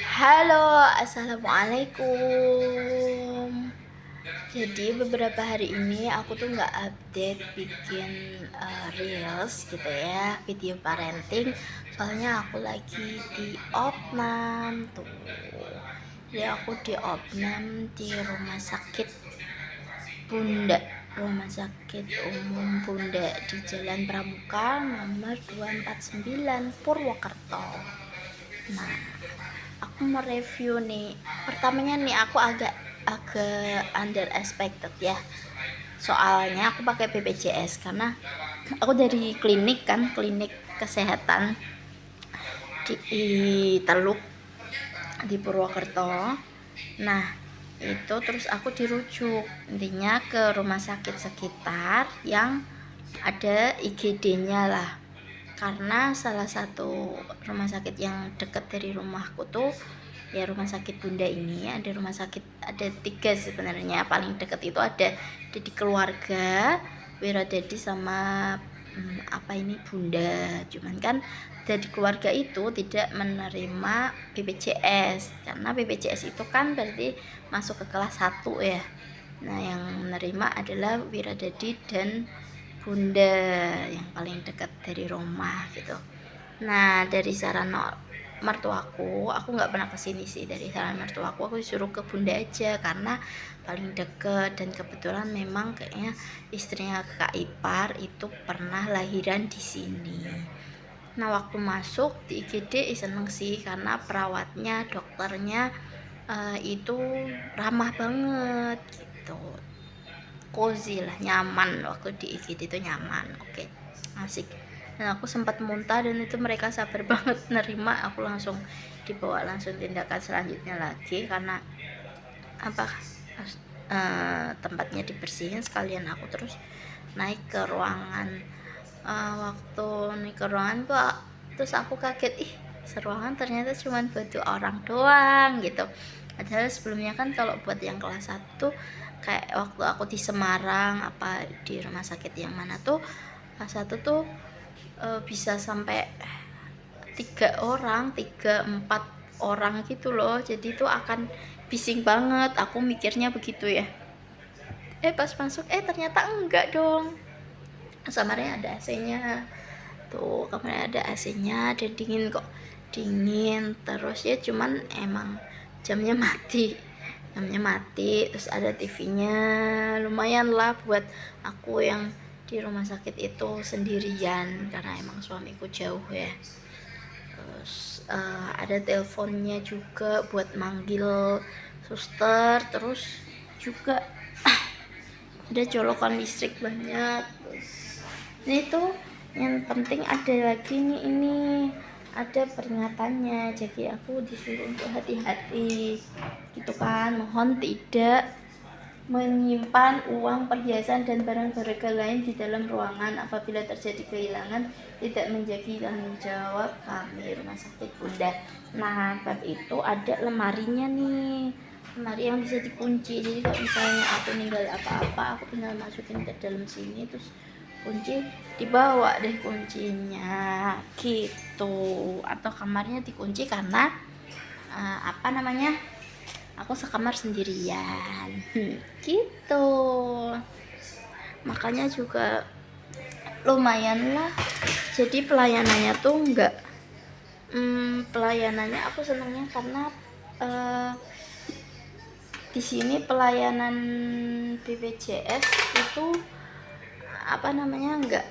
Halo, assalamualaikum. Jadi beberapa hari ini aku tuh nggak update bikin reels gitu ya, video parenting. Soalnya aku lagi di opnam tuh. Jadi aku di opnam di rumah sakit Bunda, rumah sakit umum Bunda di Jalan Pramuka nomor 249 Purwokerto. Nah, aku mau review nih. Pertamanya nih aku agak agak under expected ya. Soalnya aku pakai BPJS karena aku dari klinik kesehatan di Teluk di Purwokerto. Nah, itu terus aku dirujuk intinya ke rumah sakit sekitar yang ada IGD-nya lah, karena salah satu rumah sakit yang dekat dari rumahku tuh ya rumah sakit Bunda ini. Ada tiga sebenarnya, paling dekat itu ada di keluarga Wiradadi sama Bunda. Cuman kan dari keluarga itu tidak menerima BPJS, karena BPJS itu kan berarti masuk ke kelas 1 ya. Nah, yang menerima adalah Wiradadi dan Bunda yang paling dekat dari rumah gitu. Nah, dari saran mertuaku, aku nggak pernah kesini sih. Dari saran mertuaku, aku disuruh ke Bunda aja karena paling deket, dan kebetulan memang kayaknya istrinya kakak ipar itu pernah lahiran di sini. Nah, waktu masuk di IGD seneng sih karena perawatnya, dokternya itu ramah banget gitu, cozy lah, nyaman. Waktu di IGD itu nyaman, oke, asik. Dan aku sempat muntah, dan itu mereka sabar banget nerima. Aku langsung dibawa langsung tindakan selanjutnya lagi karena apa tempatnya dibersihin sekalian. Aku terus naik ke ruangan. Waktu naik ke ruangan kok terus aku kaget, seruangan ternyata cuma buat 2 orang doang gitu. Padahal sebelumnya kan kalau buat yang kelas 1 kayak waktu aku di Semarang di rumah sakit yang mana tuh kelas 1 tuh bisa sampai 3 4 orang gitu loh. Jadi itu akan bising banget, aku mikirnya begitu ya. Pas masuk ternyata enggak dong. Kamarnya ada AC-nya tuh, kamarnya ada AC-nya dan dingin kok, dingin terus ya. Cuman emang jamnya mati terus ada TV-nya. Lumayan lah buat aku yang di rumah sakit itu sendirian karena emang suamiku jauh ya. Terus ada teleponnya juga buat manggil suster. Terus juga ada colokan listrik banyak. Terus ini tuh yang penting ada lagi nih, ini ada peringatannya. Jadi aku disuruh untuk hati-hati gitu kan, mohon tidak menyimpan uang, perhiasan, dan barang berharga lain di dalam ruangan. Apabila terjadi kehilangan, tidak menjadi tanggung jawab kami, rumah sakit Bunda. Nah, bab itu ada lemarinya nih, lemari yang bisa dikunci. Jadi kalau misalnya aku ninggal apa-apa, aku tinggal masukin ke dalam sini terus kunci, dibawa deh kuncinya gitu. Atau kamarnya dikunci karena aku sekamar sendirian gitu. Makanya juga lumayan lah. Jadi pelayanannya tuh enggak pelayanannya aku senangnya karena di sini pelayanan BPJS itu enggak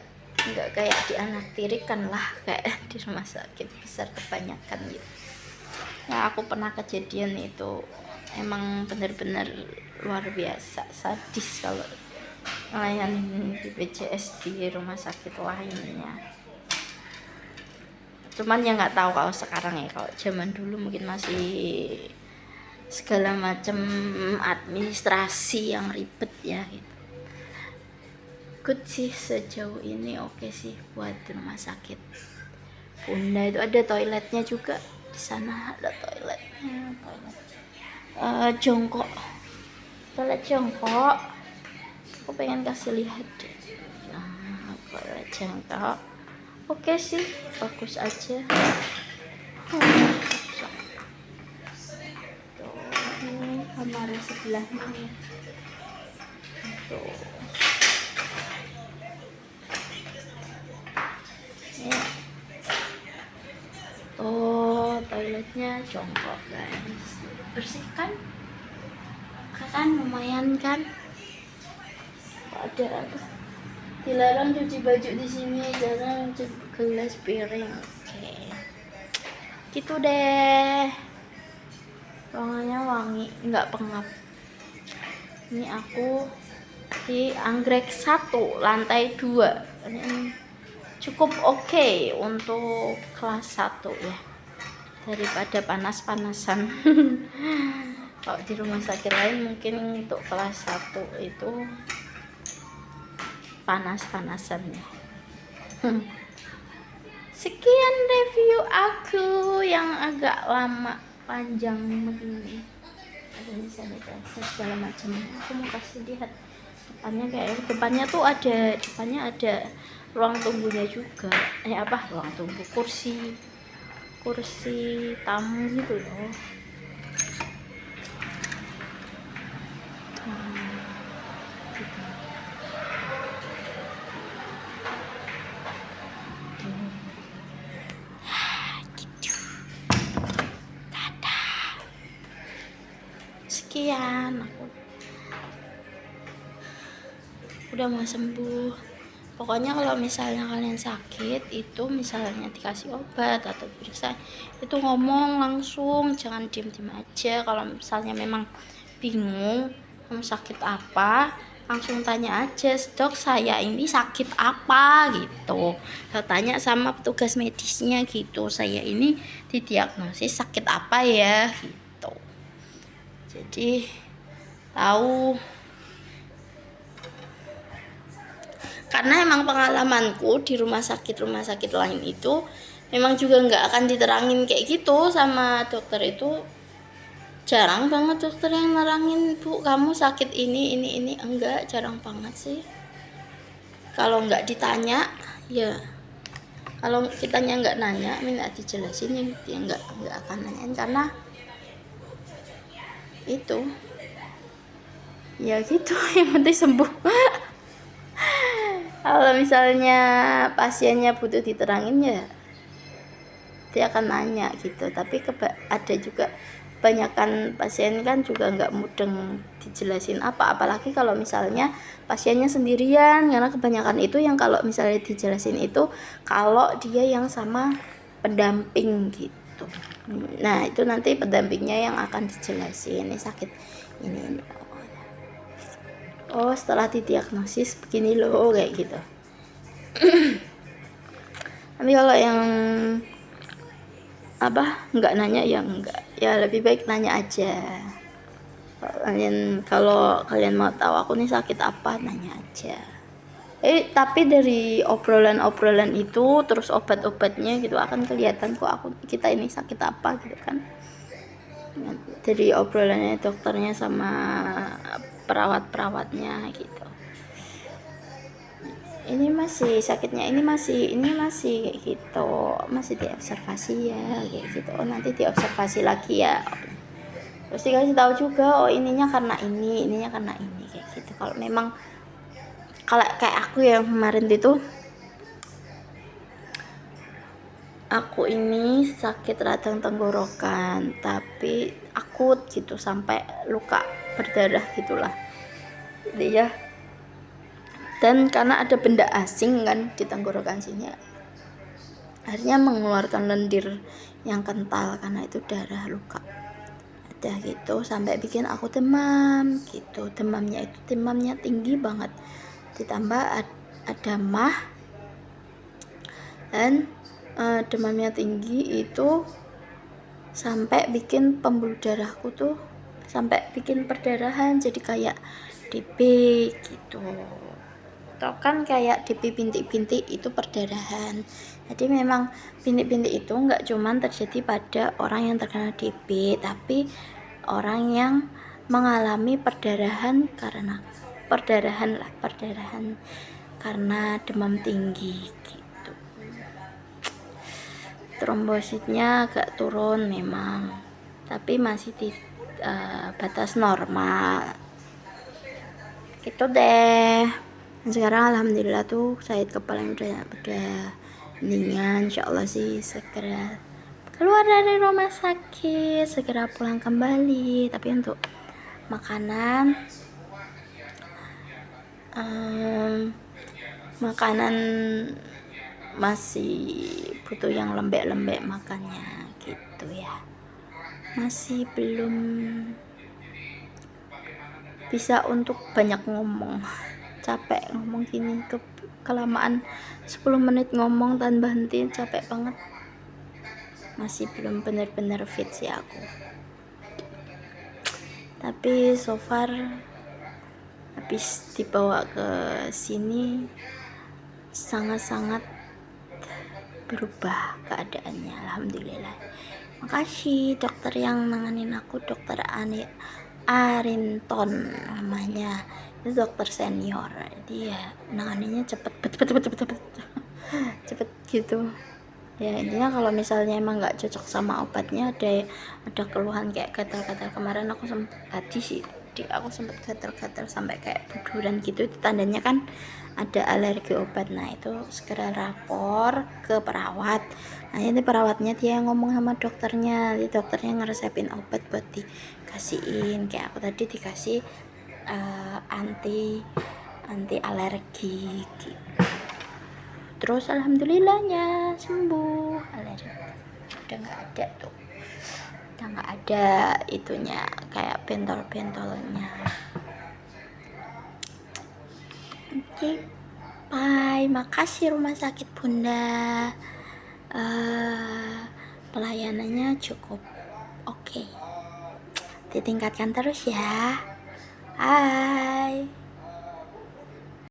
kayak di anak tirikan lah, kayak di rumah sakit besar kebanyakan gitu. Nah, aku pernah kejadian itu emang bener-bener luar biasa sadis kalau ngelayanin BPJS di rumah sakit lainnya. Cuman ya nggak tahu kalau sekarang ya. Kalau zaman dulu mungkin masih segala macam administrasi yang ribet ya gitu. Good sih sejauh ini, oke sih buat rumah sakit Bunda. Itu ada toiletnya juga di sana, ada toiletnya, jongkok, toilet jongkok. Aku pengen kasih lihat deh. Nah, toilet jongkok oke sih, bagus aja. lemari sebelahnya ya. Tuh. Ya. Oh, toiletnya jongkok guys. Bersihkan kan lumayan kan. Ada apa? Dilarang cuci baju di sini, jarang cuci gelas piring. Oke. Gitu deh. Ruangannya wangi, nggak pengap. Ini aku di anggrek 1 lantai 2. Ini cukup oke untuk kelas 1 ya, daripada panas-panasan. Kalau di rumah sakit lain mungkin untuk kelas 1 itu panas-panasan ya. Sekian review aku yang agak lama panjang begini. Ada bisa segala macam. Aku mau kasih lihat depannya tuh ada ruang tunggunya juga. Ruang tunggu, kursi tamu gitu loh. Sekian, aku udah mau sembuh. Pokoknya kalau misalnya kalian sakit itu, misalnya dikasih obat atau periksa, itu ngomong langsung, jangan diem-diem aja. Kalau misalnya memang bingung kamu sakit apa, langsung tanya aja, dok saya ini sakit apa gitu. Saya tanya sama petugas medisnya gitu, saya ini didiagnosis sakit apa ya gitu. Jadi tahu. Karena emang pengalamanku di rumah sakit lain itu memang juga nggak akan diterangin kayak gitu sama dokter. Itu jarang banget dokter yang nerangin, bu kamu sakit ini enggak, jarang banget sih. Kalau nggak ditanya ya, kalau kitanya nggak nanya minta dijelasin ya dia nggak akan nanyain, karena itu ya gitu. Yang penting sembuh. Kalau misalnya pasiennya butuh diterangin ya dia akan nanya gitu. Tapi ada juga kebanyakan pasien kan juga nggak mudeng dijelasin apa, apalagi kalau misalnya pasiennya sendirian, karena kebanyakan itu yang kalau misalnya dijelasin itu kalau dia yang sama pendamping gitu. Nah itu nanti pendampingnya yang akan dijelasin ini sakit ini. Oh setelah didiagnosis begini loh kayak gitu. Tapi kalau yang nggak nanya ya enggak, ya lebih baik nanya aja. Kalau kalian mau tahu aku nih sakit apa, nanya aja. Tapi dari obrolan itu terus obat-obatnya gitu akan kelihatan kok kita ini sakit apa gitu kan. Dari obrolannya dokternya sama perawat-perawatnya gitu. Ini masih sakitnya ini masih kayak gitu, masih diobservasi ya kayak gitu. Oh nanti diobservasi lagi ya, terus dikasih tahu juga, oh ininya karena ini kayak gitu. Kalau memang kalau kayak aku yang kemarin itu, aku ini sakit radang tenggorokan tapi akut gitu sampai luka berdarah gitulah ya. Dan karena ada benda asing kan di tenggorokan sini, akhirnya mengeluarkan lendir yang kental karena itu darah luka ada gitu, sampai bikin aku demam gitu. Demamnya tinggi banget, ditambah ada mah, dan demamnya tinggi itu sampai bikin pembuluh darahku tuh sampai bikin perdarahan, jadi kayak DP gitu. Tau kan kayak DP bintik-bintik itu perdarahan. Jadi memang bintik-bintik itu nggak cuman terjadi pada orang yang terkena DP, tapi orang yang mengalami perdarahan karena demam tinggi gitu. Trombositnya agak turun memang, tapi masih batas normal gitu deh. Dan sekarang alhamdulillah tuh sakit kepala udah mendingan, insyaallah sih segera keluar dari rumah sakit, segera pulang kembali. Tapi untuk makanan makanan masih butuh yang lembek-lembek makannya gitu ya, masih belum bisa untuk banyak ngomong, capek ngomong gini, kelamaan 10 menit ngomong tanpa henti, capek banget, masih belum bener-bener fit sih aku. Tapi so far habis dibawa ke sini sangat-sangat berubah keadaannya, alhamdulillah. Makasih dokter yang nanganin aku, dokter Arinton namanya, itu dokter senior, dia nanganinnya cepet gitu ya. Intinya kalau misalnya emang nggak cocok sama obatnya, ada keluhan kayak gatal-gatal, kemarin aku sempat gatal-gatal sampai kayak buduran gitu, itu tandanya kan ada alergi obat. Nah itu segera lapor ke perawat. Nah ini perawatnya dia ngomong sama dokternya, jadi dokternya ngeresepin obat buat dikasihin. Kayak aku tadi dikasih anti alergi gitu. Terus alhamdulillahnya sembuh, alergi udah nggak ada tuh, udah nggak ada itunya kayak bentol-bentolnya. Oke, bye. Makasih rumah sakit Bunda, pelayanannya cukup oke. Ditingkatkan terus ya. Bye.